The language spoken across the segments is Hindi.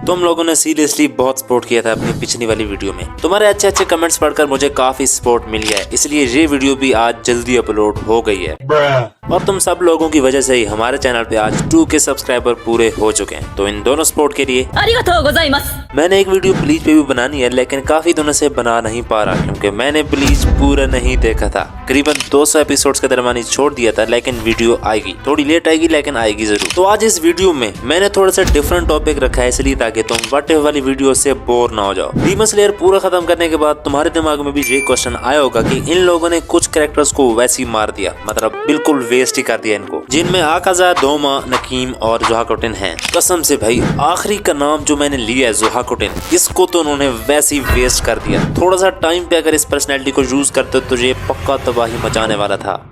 तुम लोगों ने सीरियसली बहुत सपोर्ट किया था अपनी पिछली वाली वीडियो में। तुम्हारे अच्छे अच्छे कमेंट्स पढ़कर मुझे काफी सपोर्ट मिली है, इसलिए ये वीडियो भी आज जल्दी अपलोड हो गई है। और तुम सब लोगों की वजह से ही हमारे चैनल पे आज 2K सब्सक्राइबर पूरे हो चुके हैं। तो इन दोनों सपोर्ट के लिए मैंने एक वीडियो ब्लीच पे भी बनानी है, लेकिन काफी दिनों से बना नहीं पा रहा क्योंकि मैंने ब्लीच पूरा नहीं देखा था। करीबन 200 एपिसोड्स के दरमियान छोड़ दिया था, लेकिन वीडियो आएगी, थोड़ी लेट आएगी लेकिन आएगी जरूर। तो आज इस वीडियो में मैंने थोड़ा सा डिफरेंट टॉपिक रखा है, इसलिए ताकि तुम व्हाट इफ वाली वीडियो से बोर ना हो जाओ। डीमन स्लेयर पूरा खत्म करने के बाद तुम्हारे दिमाग में भी ये क्वेश्चन आया होगा कि इन लोगों ने कुछ कैरेक्टर्स को वैसे ही मार दिया, मतलब बिल्कुल वेस्ट ही कर दिया इनको, जिनमें आकाजा, दोमा, नकीम और ज़ोहाकुटिन हैं। कसम से भाई, आखिरी का नाम जो मैंने लिया है ज़ोहाकुटिन, इसको तो उन्होंने वैसे ही वेस्ट कर दिया। थोड़ा सा टाइम पे अगर इस पर्सनैलिटी को यूज करते तो ये पक्का तबाही मचाने वाला था।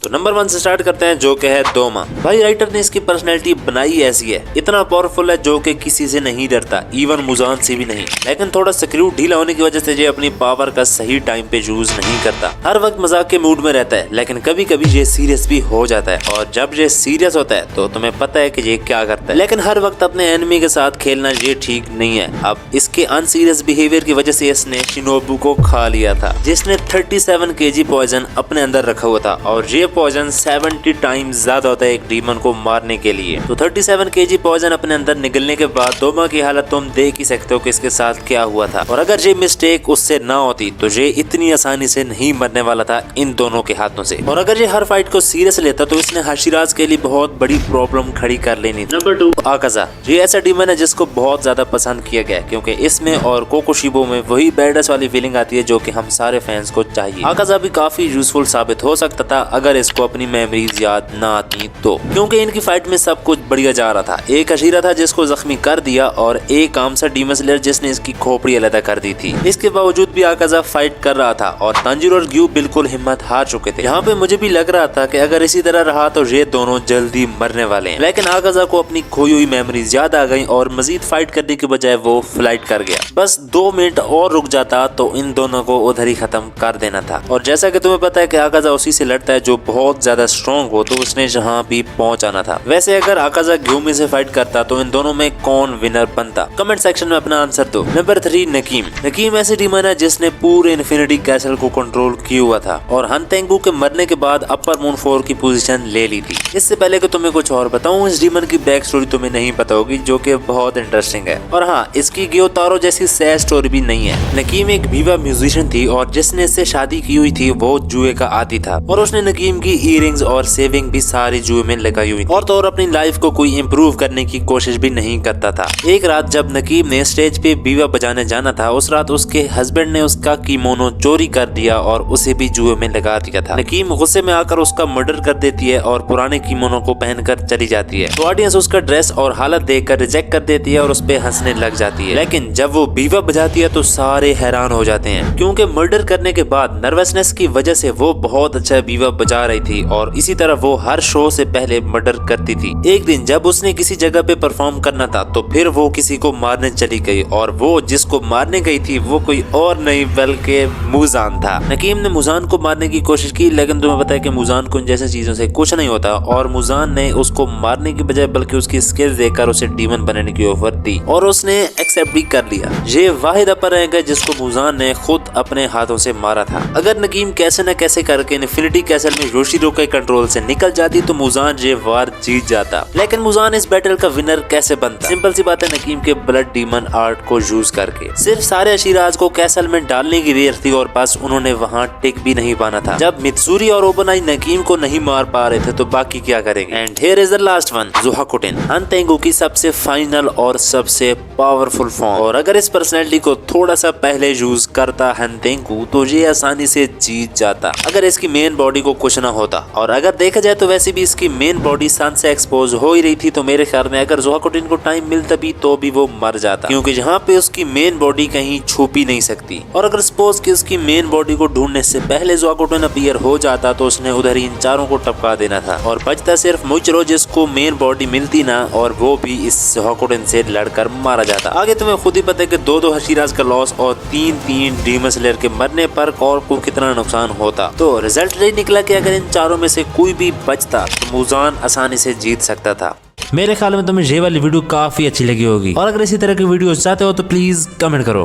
तो नंबर 1 से स्टार्ट करते हैं, जो कि है दोमा। भाई राइटर ने इसकी पर्सनैलिटी बनाई ऐसी है, इतना पावरफुल है जो कि किसी से नहीं डरता, इवन मुजान से भी नहीं। लेकिन थोड़ा स्क्रू ढीला होने की वजह से ये अपनी पावर का सही टाइम पे यूज नहीं करता। हर वक्त मजाक के मूड में रहता है, लेकिन कभी कभी ये सीरियस भी हो जाता है। और जब ये सीरियस होता है तो तुम्हें पता है कि ये क्या करता है। लेकिन हर वक्त अपने एनिमी के साथ खेलना ये ठीक नहीं है। अब इसके अनसीरियस बिहेवियर की वजह से इसने शिनोबू को खा लिया था, जिसने 37 kg पॉइजन अपने अंदर रखा हुआ था। और ये पॉइजन 70 टाइम्स ज्यादा होता है एक डीमन को मारने के लिए। तो 37 kg पॉइजन अपने अंदर निकलने के बाद दोमा की हालत तुम देख ही सकते हो कि इसके साथ क्या हुआ था। और अगर ये मिस्टेक उससे ना होती तो ये इतनी आसानी से नहीं मरने वाला था इन दोनों के हाथों से। और अगर ये हर फाइट को सीरियस लेता तो इसने हाशिराज के लिए बहुत बड़ी प्रॉब्लम खड़ी कर लेनी। Number 2, Akaza. ये ऐसा डीमन है जिसको बहुत ज्यादा पसंद किया गया क्योंकि इसमें और कोकोशिबो में वही बैडनेस वाली फीलिंग आती है जो कि हम सारे फैंस को चाहिए। आकाजा भी काफी यूजफुल साबित हो सकता था अगर इसको अपनी मेमोरीज याद ना आती तो, क्योंकि इनकी फाइट में सब कुछ बढ़िया जा रहा था। एक अशीरा था जिसको जख्मी कर दिया और एक आम सा डीमन स्लेयर जिसने इसकी खोपड़ी अलग कर दी थी। इसके बावजूद भी आकाजा फाइट कर रहा था और तांजीरो और ग्यू बिल्कुल हिम्मत हार चुके थे। यहाँ पे मुझे भी लग रहा था कि अगर इसी तरह रहा तो ये दोनों जल्दी मरने वाले हैं। लेकिन आकाजा को अपनी खोई हुई मेमोरीज याद आ गई और मजीद फाइट करने के बजाय वो फ्लाइट कर गया। बस 2 मिनट और रुक जाता तो इन दोनों को उधर ही खत्म कर देना था। और जैसा कि तुम्हें पता है कि आकाजा उसी से लड़ता है जो बहुत ज्यादा स्ट्रॉन्ग हो, तो उसने जहाँ भी पहुंचाना था। वैसे अगर आकाजा ग्यूमी से फाइट करता तो इन दोनों में कौन विनर बनता? कमेंट सेक्शन में अपना आंसर दो। नंबर 3, नकीम। नकीम ऐसे डीमन है जिसने पूरे इन्फिनिटी कैसल को कंट्रोल किया हुआ था और हन तेंगू के मरने के बाद अपर मून 4 की पोजीशन ले ली थी। इससे पहले कि तुम्हें कुछ और बताऊं, इस डीमन की बैक स्टोरी तुम्हें नहीं पता होगी, जो कि बहुत इंटरेस्टिंग है। और हाँ, इसकी ग्योतारो जैसी सैड स्टोरी भी नहीं है। नकीम एक विवा म्यूजिशियन थी और जिसने इससे शादी की हुई थी वो जुए का आदी था और उसने नकीम की ईयरिंग्स और सेविंग भी सारी जुए में लगाई हुई थी। और तो और अपनी लाइफ को कोई इम्प्रूव करने की कोशिश भी नहीं करता था। एक रात जब नकीम ने स्टेज पे बीवा बजाने जाना था, उस रात उसके हस्बैंड ने उसका कीमोनो चोरी कर दिया और उसे भी जुए में लगा दिया था। नकीम गुस्से में आकर उसका मर्डर कर देती है और पुराने कीमोनो को पहनकर चली जाती है। तो ऑडियंस उसका ड्रेस और हालत देखकर रिजेक्ट कर देती है और उस पे हंसने लग जाती है। लेकिन जब वो बीवा बजाती है तो सारे हैरान हो जाते हैं, क्योंकि मर्डर करने के बाद नर्वसनेस की वजह से वो बहुत अच्छा बीवा बजा रही थी और इसी तरह वो हर शो से पहले मर्डर करती थी। एक दिन जब उसने किसी जगह पे परफॉर्म करना था तो फिर वो किसी को मारने चली गई और वो जिसको मारने गई थी वो कोई और नहीं बल्कि मुजान था। नकीम ने मुजान को मारने की कोशिश की, लेकिन तुम्हें पता है कि मुजान को इन जैसे चीजों से कुछ नहीं होता और मुजान ने उसको मारने की बजाय बल्कि उसकी स्किल देखकर उसे डीमन बनने की ऑफर दी और उसने एक्सेप्ट भी कर लिया। ये वाहिद अपर रैंक है जिसको मुजान ने खुद अपने हाथों से मारा था। अगर नकीम कैसे न कैसे करके इन्फिनिटी कैसल में योशिरो के कंट्रोल से निकल जाती तो मुजान ये वार जीत जाता। लेकिन मुजान इस बैटल का विनर कैसे बनता? सिंपल सी बात है, नकीम के ब्लड डीमन आर्ट को यूज करके। सिर्फ सारे अशीराज को कैसल में डालने की देर थी और बस उन्होंने वहाँ टिक भी नहीं पाना था। जब मित्सुरी और ओबनाई नकीम को नहीं मार पा रहे थे तो बाकी क्या करेंगे? And here is the last one, ज़ोहाकुटिन, हन तेंगू की सबसे फाइनल और सबसे पावरफुल फॉर्म। और अगर इस पर्सनैलिटी को थोड़ा सा पहले यूज करता हन तेंगू तो ये आसानी से जीत जाता अगर इसकी मेन बॉडी को कुछ ना होता। और अगर देखा जाए तो वैसे भी इसकी मेन बॉडी सन से एक्सपोज हो ही रही थी, तो मेरे ख्याल में अगर ज़ोहाकुटिन को टाइम मिलता भी तो भी वो मर जाता, क्योंकि यहाँ पे उसकी मेन बॉडी कहीं छुप ही नहीं सकती। और अगर सपोज कि उसकी मेन बॉडी को ढूंढने से पहले ज़ोहाकुटिन अपीयर हो जाता तो उसने उधर ही इन चारों को टपका देना था और बचता सिर्फ मुइचिरो जिसको मेन बॉडी मिलती ना, और वो भी इस ज़ोहाकुटिन से लड़कर मारा जाता। आगे तुम्हें खुद ही पता है कि 2 हशीराज का लॉस और 3 डीमन स्लेयर के मरने पर कॉर्प को कितना नुकसान होता। तो रिजल्ट यही निकला कि अगर इन इन चारों में से कोई भी बचता तो मुजान आसानी से जीत सकता था। मेरे ख्याल में तुम्हें ये वाली वीडियो काफी अच्छी लगी होगी और अगर इसी तरह की वीडियो चाहते हो तो प्लीज कमेंट करो।